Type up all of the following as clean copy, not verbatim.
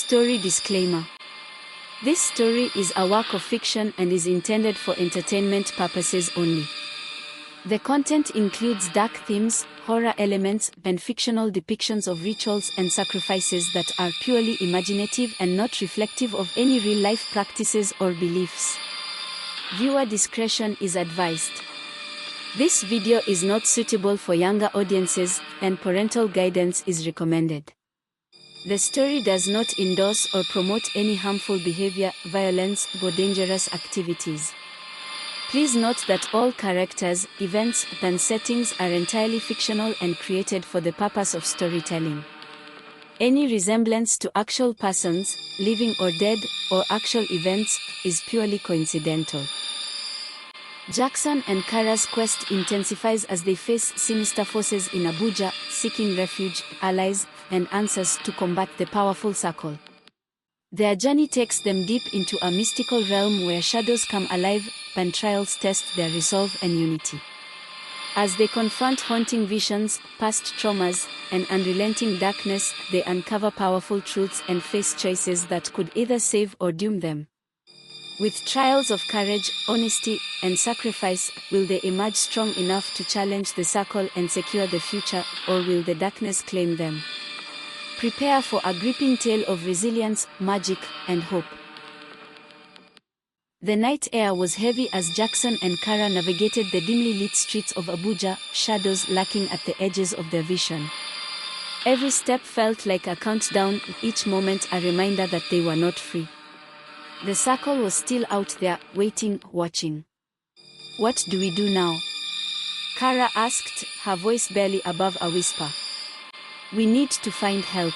Story disclaimer. This story is a work of fiction and is intended for entertainment purposes only. The content includes dark themes, horror elements, and fictional depictions of rituals and sacrifices that are purely imaginative and not reflective of any real-life practices or beliefs. Viewer discretion is advised. This video is not suitable for younger audiences, and parental guidance is recommended. The story does not endorse or promote any harmful behavior, violence, or dangerous activities. Please note that all characters, events, and settings are entirely fictional and created for the purpose of storytelling. Any resemblance to actual persons, living or dead, or actual events, is purely coincidental. Jackson and Kara's quest intensifies as they face sinister forces in Abuja, seeking refuge, allies, and answers to combat the powerful circle. Their journey takes them deep into a mystical realm where shadows come alive, and trials test their resolve and unity. As they confront haunting visions, past traumas, and unrelenting darkness, they uncover powerful truths and face choices that could either save or doom them. With trials of courage, honesty, and sacrifice, will they emerge strong enough to challenge the circle and secure the future, or will the darkness claim them? Prepare for a gripping tale of resilience, magic, and hope. The night air was heavy as Jackson and Kara navigated the dimly lit streets of Abuja, shadows lurking at the edges of their vision. Every step felt like a countdown, each moment a reminder that they were not free. The circle was still out there, waiting, watching. "What do we do now?" Kara asked, her voice barely above a whisper. "We need to find help.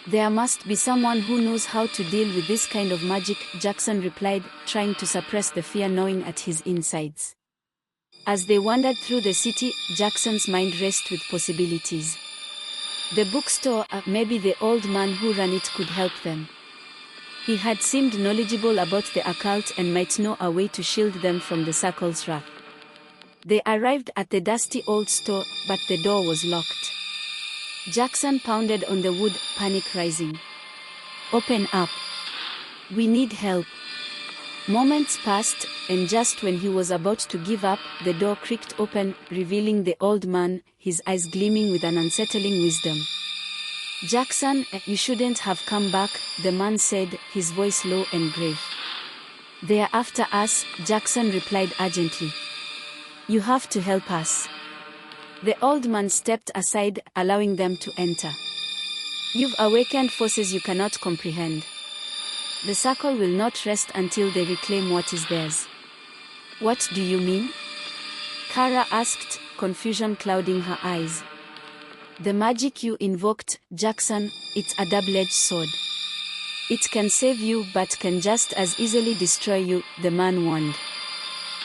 There must be someone who knows how to deal with this kind of magic," Jackson replied, trying to suppress the fear gnawing at his insides. As they wandered through the city, Jackson's mind raced with possibilities. The bookstore, maybe the old man who ran it could help them. He had seemed knowledgeable about the occult and might know a way to shield them from the circle's wrath. They arrived at the dusty old store, but the door was locked. Jackson pounded on the wood, panic rising. "Open up. We need help." Moments passed, and just when he was about to give up, the door creaked open, revealing the old man, his eyes gleaming with an unsettling wisdom. "Jackson, you shouldn't have come back," the man said, his voice low and grave. "They're after us," Jackson replied urgently. "You have to help us." The old man stepped aside, allowing them to enter. "You've awakened forces you cannot comprehend. The circle will not rest until they reclaim what is theirs." "What do you mean?" Kara asked, confusion clouding her eyes. "The magic you invoked, Jackson, it's a double-edged sword. It can save you but can just as easily destroy you," the man warned.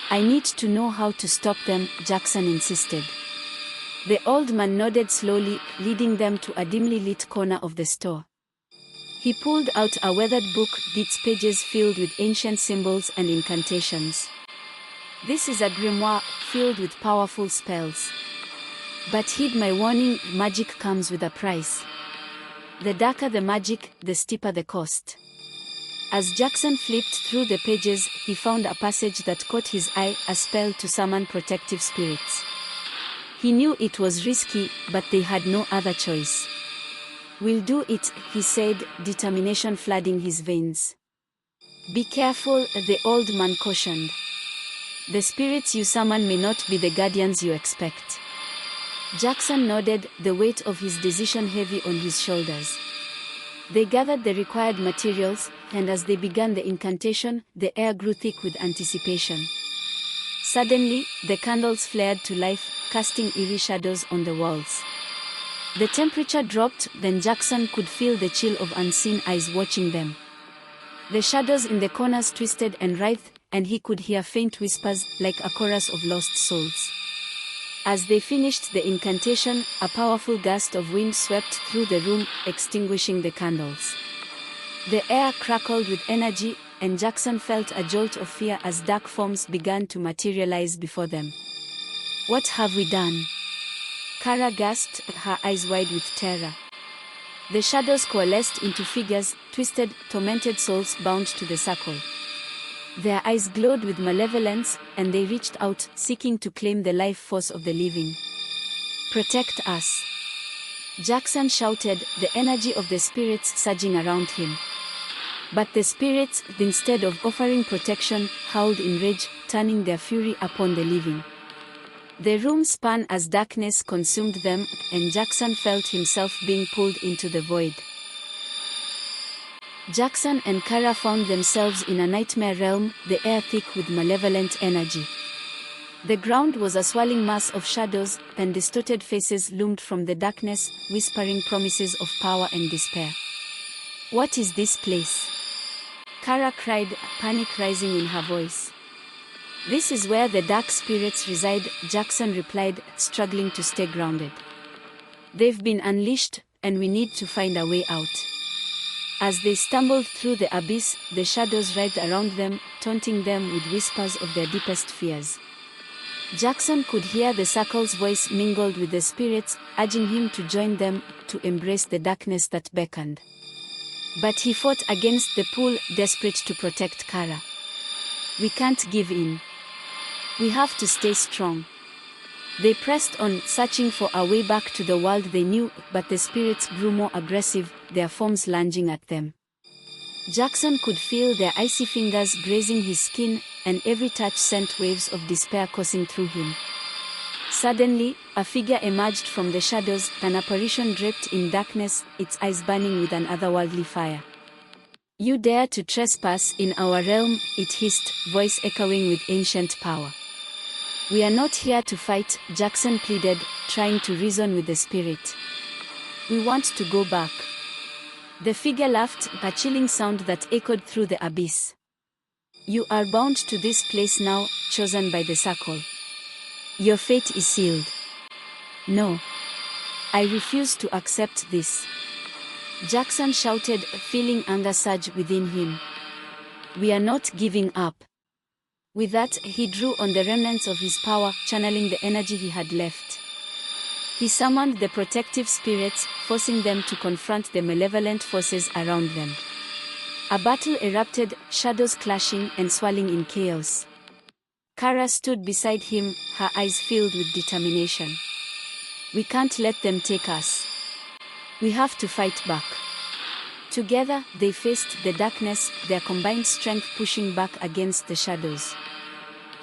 "I need to know how to stop them," Jackson insisted. The old man nodded slowly, leading them to a dimly lit corner of the store. He pulled out a weathered book, its pages filled with ancient symbols and incantations. "This is a grimoire, filled with powerful spells. But heed my warning, magic comes with a price. The darker the magic, the steeper the cost." As Jackson flipped through the pages, he found a passage that caught his eye, a spell to summon protective spirits. He knew it was risky, but they had no other choice. "We'll do it," he said, determination flooding his veins. "Be careful," the old man cautioned. "The spirits you summon may not be the guardians you expect." Jackson nodded, the weight of his decision heavy on his shoulders. They gathered the required materials, and as they began the incantation, the air grew thick with anticipation. Suddenly, the candles flared to life, casting eerie shadows on the walls. The temperature dropped, then Jackson could feel the chill of unseen eyes watching them. The shadows in the corners twisted and writhed, and he could hear faint whispers, like a chorus of lost souls. As they finished the incantation, a powerful gust of wind swept through the room, extinguishing the candles. The air crackled with energy, and Jackson felt a jolt of fear as dark forms began to materialize before them. "What have we done?" Kara gasped, her eyes wide with terror. The shadows coalesced into figures, twisted, tormented souls bound to the circle. Their eyes glowed with malevolence, and they reached out, seeking to claim the life force of the living. "Protect us!" Jackson shouted, the energy of the spirits surging around him. But the spirits, instead of offering protection, howled in rage, turning their fury upon the living. The room spun as darkness consumed them, and Jackson felt himself being pulled into the void. Jackson and Kara found themselves in a nightmare realm, the air thick with malevolent energy. The ground was a swirling mass of shadows, and distorted faces loomed from the darkness, whispering promises of power and despair. "What is this place?" Kara cried, panic rising in her voice. "This is where the dark spirits reside," Jackson replied, struggling to stay grounded. "They've been unleashed, and we need to find a way out." As they stumbled through the abyss, the shadows writhed around them, taunting them with whispers of their deepest fears. Jackson could hear the circle's voice mingled with the spirits, urging him to join them, to embrace the darkness that beckoned. But he fought against the pull, desperate to protect Kara. "We can't give in. We have to stay strong." They pressed on, searching for a way back to the world they knew, but the spirits grew more aggressive, their forms lunging at them. Jackson could feel their icy fingers grazing his skin, and every touch sent waves of despair coursing through him. Suddenly, a figure emerged from the shadows, an apparition draped in darkness, its eyes burning with an otherworldly fire. "You dare to trespass in our realm," it hissed, voice echoing with ancient power. "We are not here to fight," Jackson pleaded, trying to reason with the spirit. "We want to go back." The figure laughed, a chilling sound that echoed through the abyss. "You are bound to this place now, chosen by the circle. Your fate is sealed." "No. I refuse to accept this," Jackson shouted, feeling anger surge within him. "We are not giving up." With that, he drew on the remnants of his power, channeling the energy he had left. He summoned the protective spirits, forcing them to confront the malevolent forces around them. A battle erupted, shadows clashing and swirling in chaos. Kara stood beside him, her eyes filled with determination. "We can't let them take us. We have to fight back." Together, they faced the darkness, their combined strength pushing back against the shadows.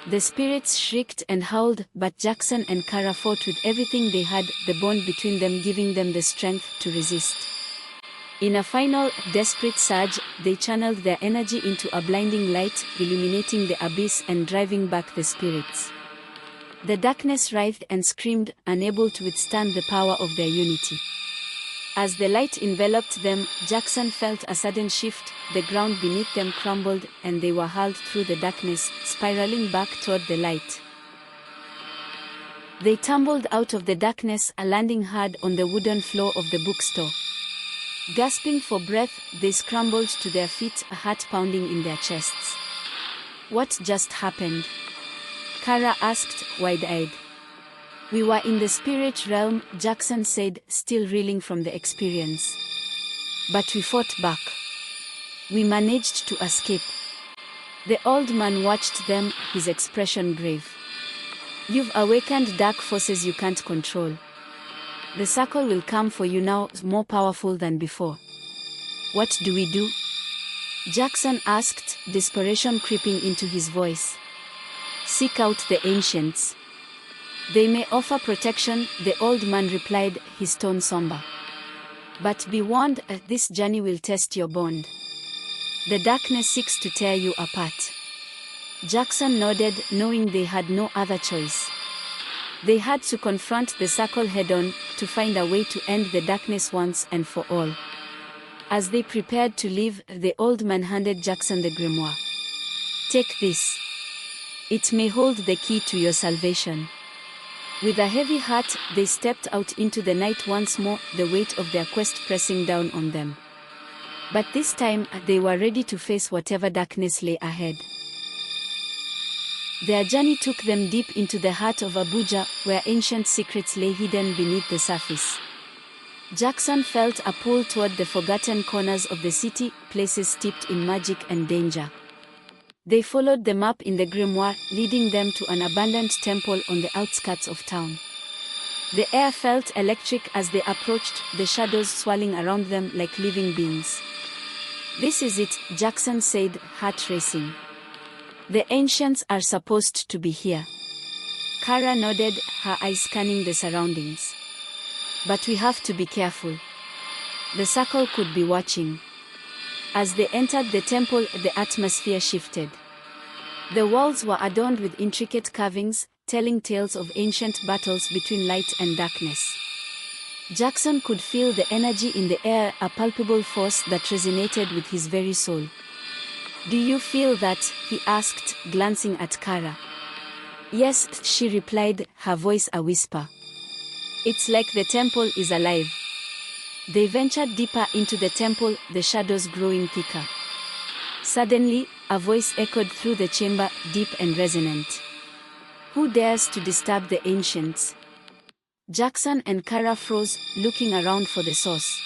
The spirits shrieked and howled, but Jackson and Kara fought with everything they had, the bond between them giving them the strength to resist. In a final, desperate surge, they channeled their energy into a blinding light, illuminating the abyss and driving back the spirits. The darkness writhed and screamed, unable to withstand the power of their unity. As the light enveloped them, Jackson felt a sudden shift, the ground beneath them crumbled, and they were hurled through the darkness, spiraling back toward the light. They tumbled out of the darkness, landing hard on the wooden floor of the bookstore. Gasping for breath, they scrambled to their feet, a heart pounding in their chests. "What just happened?" Kara asked, wide-eyed. "We were in the spirit realm," Jackson said, still reeling from the experience. "But we fought back. We managed to escape." The old man watched them, his expression grave. "You've awakened dark forces you can't control. The circle will come for you now, more powerful than before." "What do we do?" Jackson asked, desperation creeping into his voice. "Seek out the ancients. They may offer protection," the old man replied, his tone somber. "But be warned, this journey will test your bond. The darkness seeks to tear you apart." Jackson nodded, knowing they had no other choice. They had to confront the circle head-on, to find a way to end the darkness once and for all. As they prepared to leave, the old man handed Jackson the grimoire. "Take this. It may hold the key to your salvation." With a heavy heart, they stepped out into the night once more, the weight of their quest pressing down on them. But this time, they were ready to face whatever darkness lay ahead. Their journey took them deep into the heart of Abuja, where ancient secrets lay hidden beneath the surface. Jackson felt a pull toward the forgotten corners of the city, places steeped in magic and danger. They followed the map in the grimoire, leading them to an abandoned temple on the outskirts of town. The air felt electric as they approached, the shadows swirling around them like living beings. "This is it," Jackson said, heart racing. "The ancients are supposed to be here." Kara nodded, her eyes scanning the surroundings. "But we have to be careful. The circle could be watching." As they entered the temple, the atmosphere shifted. The walls were adorned with intricate carvings, telling tales of ancient battles between light and darkness. Jackson could feel the energy in the air, a palpable force that resonated with his very soul. "Do you feel that?" he asked, glancing at Kara. "Yes," she replied, her voice a whisper. "It's like the temple is alive." They ventured deeper into the temple, the shadows growing thicker. Suddenly, a voice echoed through the chamber, deep and resonant. "Who dares to disturb the ancients?" Jackson and Kara froze, looking around for the source.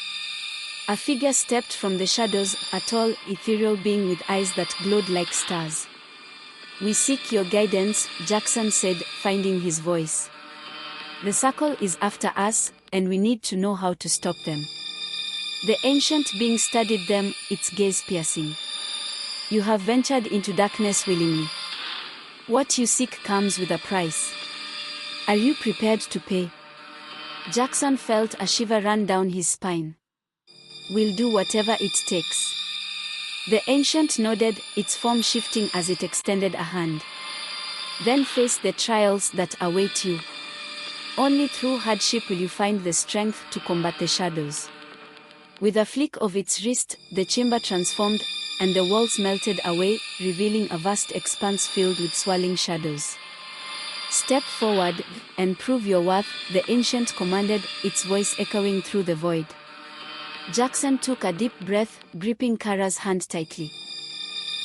A figure stepped from the shadows, a tall, ethereal being with eyes that glowed like stars. "We seek your guidance," Jackson said, finding his voice. "The circle is after us, and we need to know how to stop them." The ancient being studied them, its gaze piercing. "You have ventured into darkness willingly. What you seek comes with a price. Are you prepared to pay?" Jackson felt a shiver run down his spine. "We'll do whatever it takes." The ancient nodded, its form shifting as it extended a hand. "Then face the trials that await you. Only through hardship will you find the strength to combat the shadows." With a flick of its wrist, the chamber transformed, and the walls melted away, revealing a vast expanse filled with swirling shadows. "Step forward, and prove your worth," the ancient commanded, its voice echoing through the void. Jackson took a deep breath, gripping Kara's hand tightly.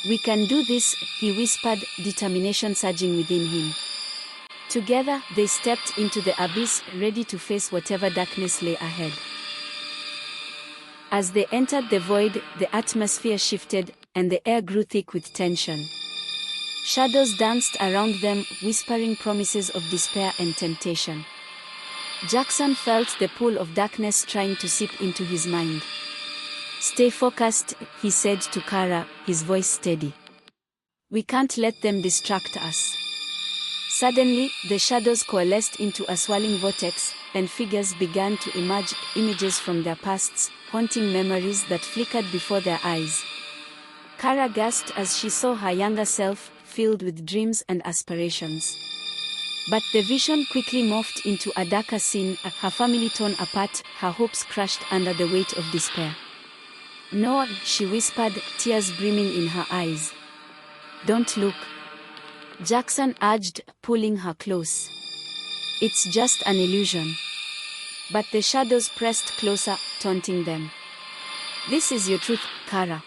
"We can do this," he whispered, determination surging within him. Together, they stepped into the abyss, ready to face whatever darkness lay ahead. As they entered the void, the atmosphere shifted, and the air grew thick with tension. Shadows danced around them, whispering promises of despair and temptation. Jackson felt the pull of darkness trying to seep into his mind. "Stay focused," he said to Kara, his voice steady. "We can't let them distract us." Suddenly, the shadows coalesced into a swirling vortex, and figures began to emerge, images from their pasts, haunting memories that flickered before their eyes. Kara gasped as she saw her younger self, filled with dreams and aspirations. But the vision quickly morphed into a darker scene, her family torn apart, her hopes crushed under the weight of despair. "No," she whispered, tears brimming in her eyes. "Don't look," Jackson urged, pulling her close. "It's just an illusion." But the shadows pressed closer, taunting them. "This is your truth, Kara.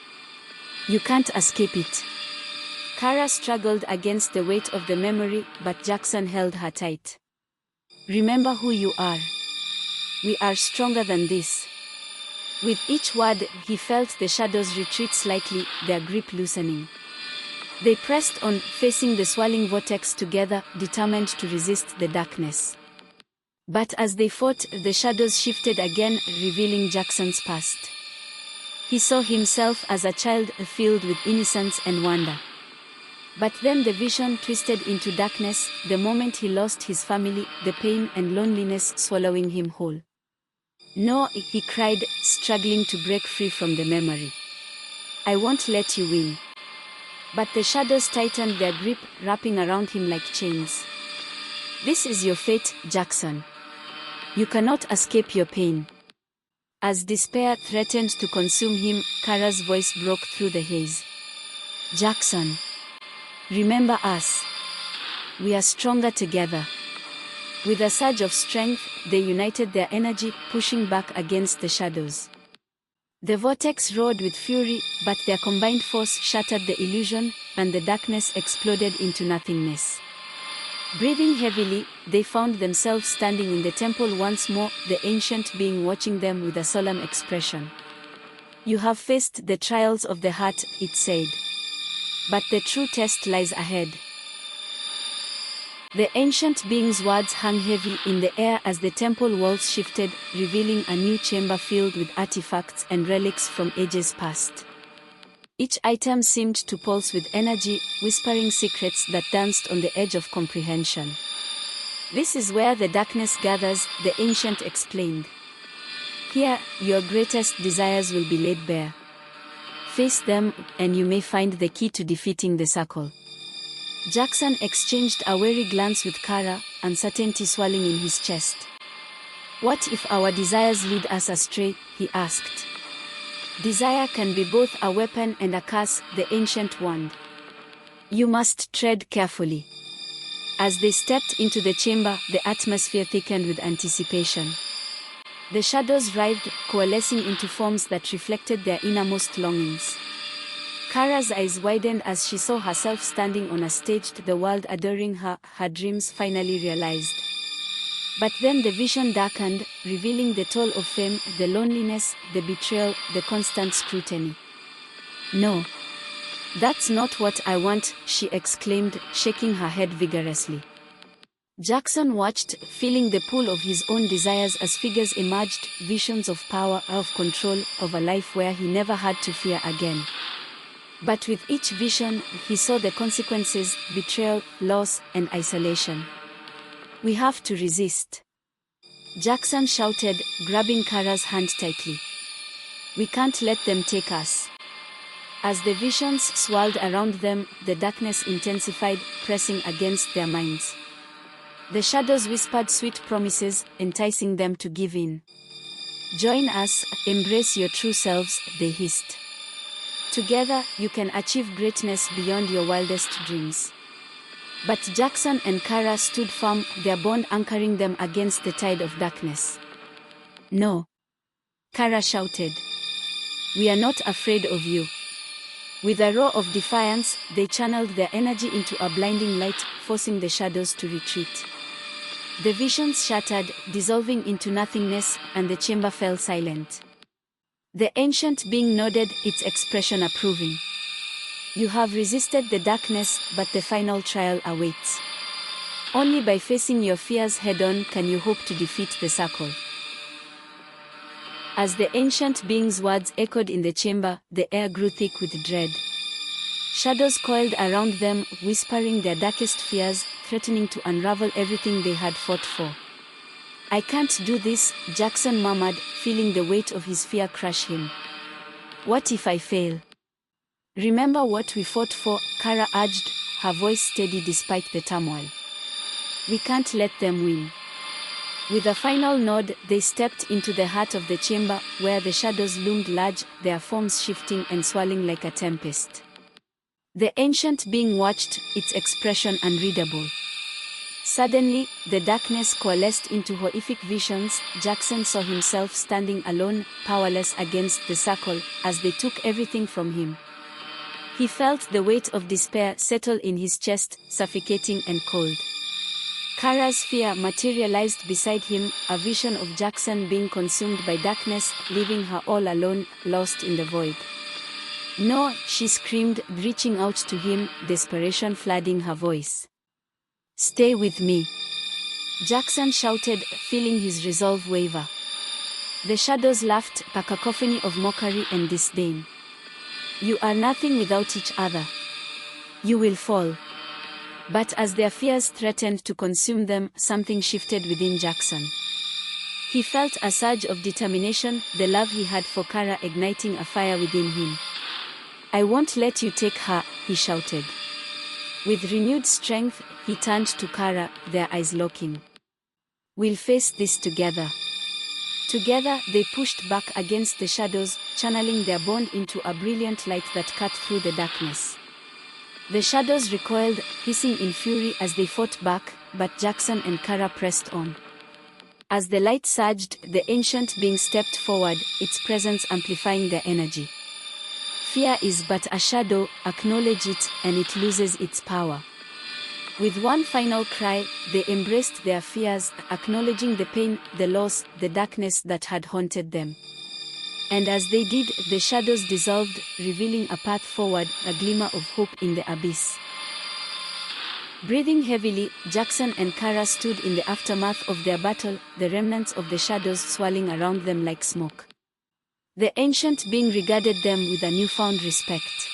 You can't escape it." Kara struggled against the weight of the memory, but Jackson held her tight. "Remember who you are. We are stronger than this." With each word, he felt the shadows retreat slightly, their grip loosening. They pressed on, facing the swirling vortex together, determined to resist the darkness. But as they fought, the shadows shifted again, revealing Jackson's past. He saw himself as a child, filled with innocence and wonder. But then the vision twisted into darkness, the moment he lost his family, the pain and loneliness swallowing him whole. "No," he cried, struggling to break free from the memory. "I won't let you win." But the shadows tightened their grip, wrapping around him like chains. "This is your fate, Jackson. You cannot escape your pain." As despair threatened to consume him, Kara's voice broke through the haze. "Jackson, remember us. We are stronger together." With a surge of strength, they united their energy, pushing back against the shadows. The vortex roared with fury, but their combined force shattered the illusion, and the darkness exploded into nothingness. Breathing heavily, they found themselves standing in the temple once more, the ancient being watching them with a solemn expression. "You have faced the trials of the heart," it said. "But the true test lies ahead." The ancient being's words hung heavy in the air as the temple walls shifted, revealing a new chamber filled with artifacts and relics from ages past. Each item seemed to pulse with energy, whispering secrets that danced on the edge of comprehension. "This is where the darkness gathers," the ancient explained. "Here, your greatest desires will be laid bare. Face them, and you may find the key to defeating the circle." Jackson exchanged a wary glance with Kara, uncertainty swelling in his chest. "What if our desires lead us astray?" he asked. "Desire can be both a weapon and a curse," the ancient warned. "You must tread carefully." As they stepped into the chamber, the atmosphere thickened with anticipation. The shadows writhed, coalescing into forms that reflected their innermost longings. Kara's eyes widened as she saw herself standing on a stage, the world adoring her, her dreams finally realized. But then the vision darkened, revealing the toll of fame, the loneliness, the betrayal, the constant scrutiny. "No. That's not what I want," she exclaimed, shaking her head vigorously. Jackson watched, feeling the pull of his own desires as figures emerged, visions of power, of control, of a life where he never had to fear again. But with each vision, he saw the consequences: betrayal, loss, and isolation. "We have to resist," Jackson shouted, grabbing Kara's hand tightly. "We can't let them take us." As the visions swirled around them, the darkness intensified, pressing against their minds. The shadows whispered sweet promises, enticing them to give in. "Join us, embrace your true selves," they hissed. "Together, you can achieve greatness beyond your wildest dreams." But Jackson and Kara stood firm, their bond anchoring them against the tide of darkness. "No," Kara shouted. "We are not afraid of you." With a roar of defiance, they channeled their energy into a blinding light, forcing the shadows to retreat. The visions shattered, dissolving into nothingness, and the chamber fell silent. The ancient being nodded, its expression approving. "You have resisted the darkness, but the final trial awaits. Only by facing your fears head-on can you hope to defeat the circle." As the ancient being's words echoed in the chamber, the air grew thick with dread. Shadows coiled around them, whispering their darkest fears, threatening to unravel everything they had fought for. "I can't do this," Jackson murmured, feeling the weight of his fear crush him. "What if I fail?" "Remember what we fought for," Kara urged, her voice steady despite the turmoil. "We can't let them win." With a final nod, they stepped into the heart of the chamber, where the shadows loomed large, their forms shifting and swirling like a tempest. The ancient being watched, its expression unreadable. Suddenly, the darkness coalesced into horrific visions. Jackson saw himself standing alone, powerless against the circle, as they took everything from him. He felt the weight of despair settle in his chest, suffocating and cold. Kara's fear materialized beside him, a vision of Jackson being consumed by darkness, leaving her all alone, lost in the void. "No," she screamed, reaching out to him, desperation flooding her voice. "Stay with me," Jackson shouted, feeling his resolve waver. The shadows laughed, a cacophony of mockery and disdain. "You are nothing without each other. You will fall." But as their fears threatened to consume them, something shifted within Jackson. He felt a surge of determination, the love he had for Kara igniting a fire within him. "I won't let you take her," he shouted. With renewed strength, he turned to Kara, their eyes locking. "We'll face this together." Together, they pushed back against the shadows, channeling their bond into a brilliant light that cut through the darkness. The shadows recoiled, hissing in fury as they fought back, but Jackson and Kara pressed on. As the light surged, the ancient being stepped forward, its presence amplifying their energy. "Fear is but a shadow, acknowledge it, and it loses its power." With one final cry, they embraced their fears, acknowledging the pain, the loss, the darkness that had haunted them. And as they did, the shadows dissolved, revealing a path forward, a glimmer of hope in the abyss. Breathing heavily, Jackson and Kara stood in the aftermath of their battle, the remnants of the shadows swirling around them like smoke. The ancient being regarded them with a newfound respect.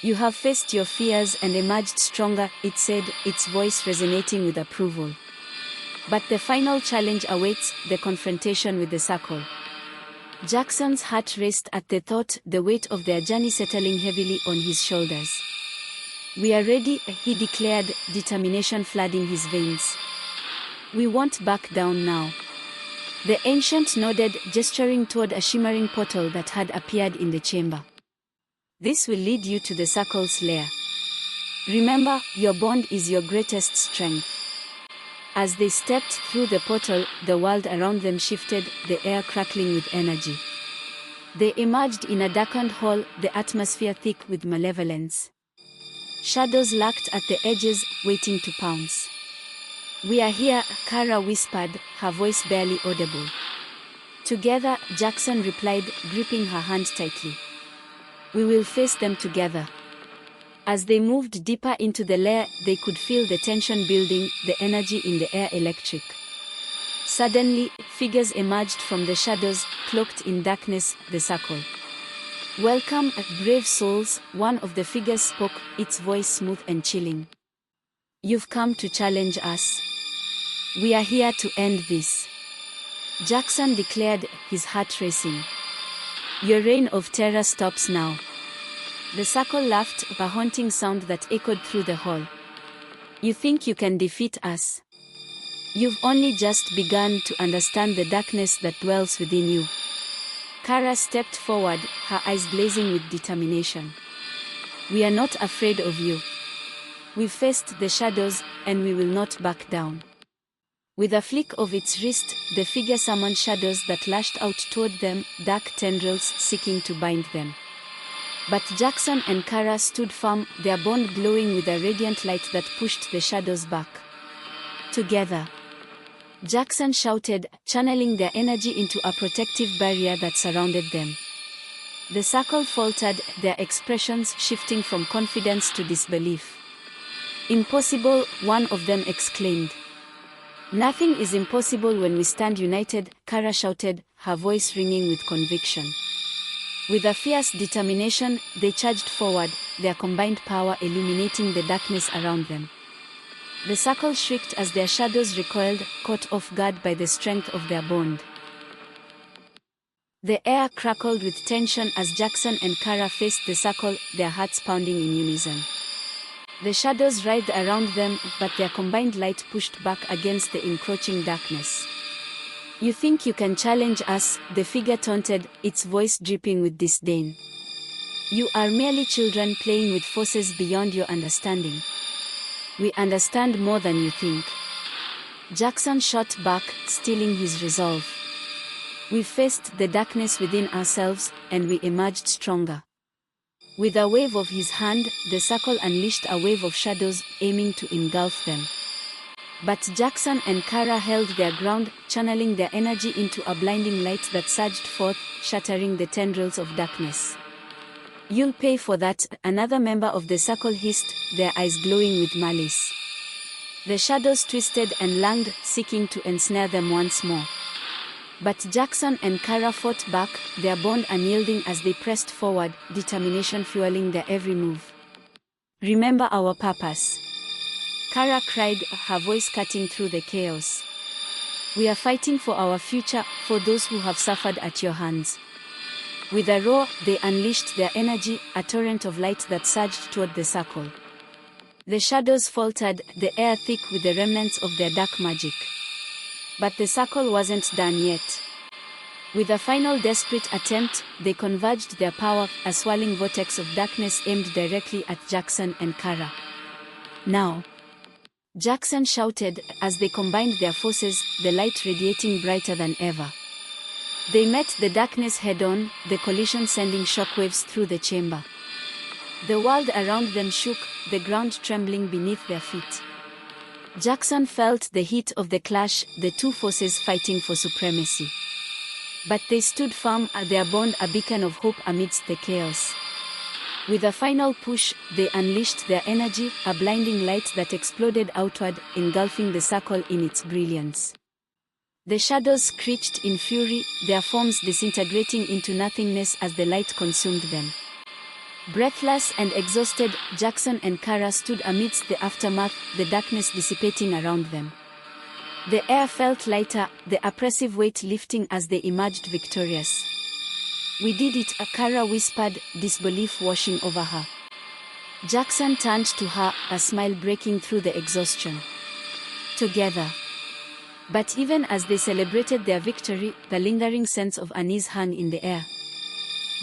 "You have faced your fears and emerged stronger," it said, its voice resonating with approval. But the final challenge awaits, the confrontation with the circle. Jackson's heart raced at the thought, the weight of their journey settling heavily on his shoulders. "We are ready," he declared, determination flooding his veins. "We won't back down now." The ancient nodded, gesturing toward a shimmering portal that had appeared in the chamber. "This will lead you to the circle's lair. Remember, your bond is your greatest strength." As they stepped through the portal, the world around them shifted, the air crackling with energy. They emerged in a darkened hall, the atmosphere thick with malevolence. Shadows lurked at the edges, waiting to pounce. "We are here," Kara whispered, her voice barely audible. "Together," Jackson replied, gripping her hand tightly. "We will face them together." As they moved deeper into the lair, they could feel the tension building, the energy in the air electric. Suddenly, figures emerged from the shadows, cloaked in darkness, the circle. "Welcome, brave souls," one of the figures spoke, its voice smooth and chilling. "You've come to challenge us. We are here to end this," Jackson declared, his heart racing. "Your reign of terror stops now." The circle laughed, a haunting sound that echoed through the hall. "You think you can defeat us? You've only just begun to understand the darkness that dwells within you." Kara stepped forward, her eyes blazing with determination. "We are not afraid of you. We've faced the shadows, and we will not back down." With a flick of its wrist, the figure summoned shadows that lashed out toward them, dark tendrils seeking to bind them. But Jackson and Kara stood firm, their bond glowing with a radiant light that pushed the shadows back. "Together," Jackson shouted, channeling their energy into a protective barrier that surrounded them. The circle faltered, their expressions shifting from confidence to disbelief. "Impossible," one of them exclaimed. "Nothing is impossible when we stand united," Kara shouted, her voice ringing with conviction. With a fierce determination, they charged forward, their combined power illuminating the darkness around them. The circle shrieked as their shadows recoiled, caught off guard by the strength of their bond. The air crackled with tension as Jackson and Kara faced the circle, their hearts pounding in unison. The shadows writhed around them, but their combined light pushed back against the encroaching darkness. "You think you can challenge us?" the figure taunted, its voice dripping with disdain. "You are merely children playing with forces beyond your understanding. We understand more than you think." Jackson shot back, stealing his resolve. "We faced the darkness within ourselves, and we emerged stronger." With a wave of his hand, the circle unleashed a wave of shadows, aiming to engulf them. But Jackson and Kara held their ground, channeling their energy into a blinding light that surged forth, shattering the tendrils of darkness. "You'll pay for that," another member of the circle hissed, their eyes glowing with malice. The shadows twisted and lunged, seeking to ensnare them once more. But Jackson and Kara fought back, their bond unyielding as they pressed forward, determination fueling their every move. "Remember our purpose," Kara cried, her voice cutting through the chaos. "We are fighting for our future, for those who have suffered at your hands." With a roar, they unleashed their energy, a torrent of light that surged toward the circle. The shadows faltered, the air thick with the remnants of their dark magic. But the circle wasn't done yet. With a final desperate attempt, they converged their power, a swirling vortex of darkness aimed directly at Jackson and Kara. "Now!" Jackson shouted, as they combined their forces, the light radiating brighter than ever. They met the darkness head-on, the collision sending shockwaves through the chamber. The world around them shook, the ground trembling beneath their feet. Jackson felt the heat of the clash, the two forces fighting for supremacy. But they stood firm, their bond a beacon of hope amidst the chaos. With a final push, they unleashed their energy, a blinding light that exploded outward, engulfing the circle in its brilliance. The shadows screeched in fury, their forms disintegrating into nothingness as the light consumed them. Breathless and exhausted, Jackson and Kara stood amidst the aftermath, the darkness dissipating around them. The air felt lighter, the oppressive weight lifting as they emerged victorious. "We did it," Kara whispered, disbelief washing over her. Jackson turned to her, a smile breaking through the exhaustion. "Together." But even as they celebrated their victory, the lingering sense of unease hung in the air.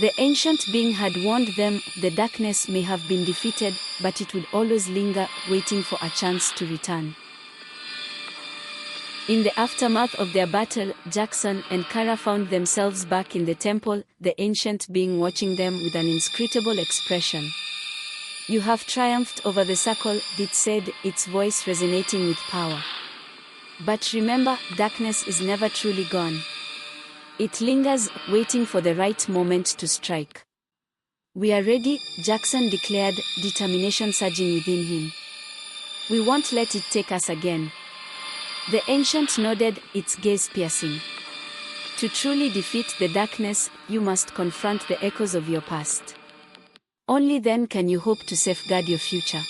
The ancient being had warned them, the darkness may have been defeated, but it would always linger, waiting for a chance to return. In the aftermath of their battle, Jackson and Kara found themselves back in the temple, the ancient being watching them with an inscrutable expression. "You have triumphed over the circle," it said, its voice resonating with power. "But remember, darkness is never truly gone. It lingers, waiting for the right moment to strike." "We are ready," Jackson declared, determination surging within him. "We won't let it take us again." The ancient nodded, its gaze piercing. "To truly defeat the darkness, you must confront the echoes of your past. Only then can you hope to safeguard your future."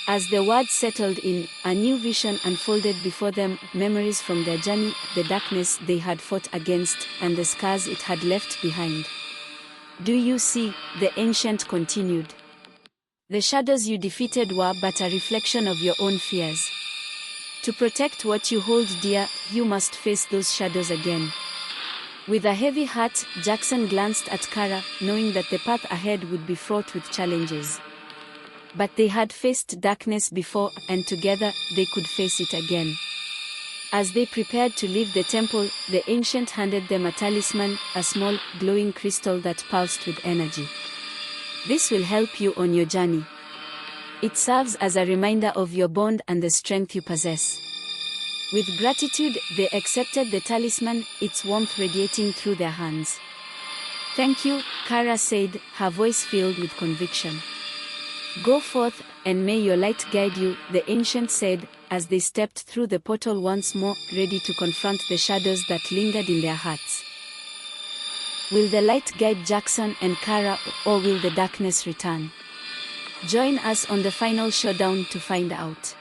As the words settled in, a new vision unfolded before them, memories from their journey, the darkness they had fought against, and the scars it had left behind. "Do you see?" the ancient continued. "The shadows you defeated were but a reflection of your own fears. To protect what you hold dear, you must face those shadows again." With a heavy heart, Jackson glanced at Kara, knowing that the path ahead would be fraught with challenges. But they had faced darkness before, and together, they could face it again. As they prepared to leave the temple, the ancient handed them a talisman, a small, glowing crystal that pulsed with energy. "This will help you on your journey. It serves as a reminder of your bond and the strength you possess." With gratitude, they accepted the talisman, its warmth radiating through their hands. "Thank you," Kara said, her voice filled with conviction. "Go forth, and may your light guide you," the ancient said, as they stepped through the portal once more, ready to confront the shadows that lingered in their hearts. Will the light guide Jackson and Kara, or will the darkness return? Join us on the final showdown to find out.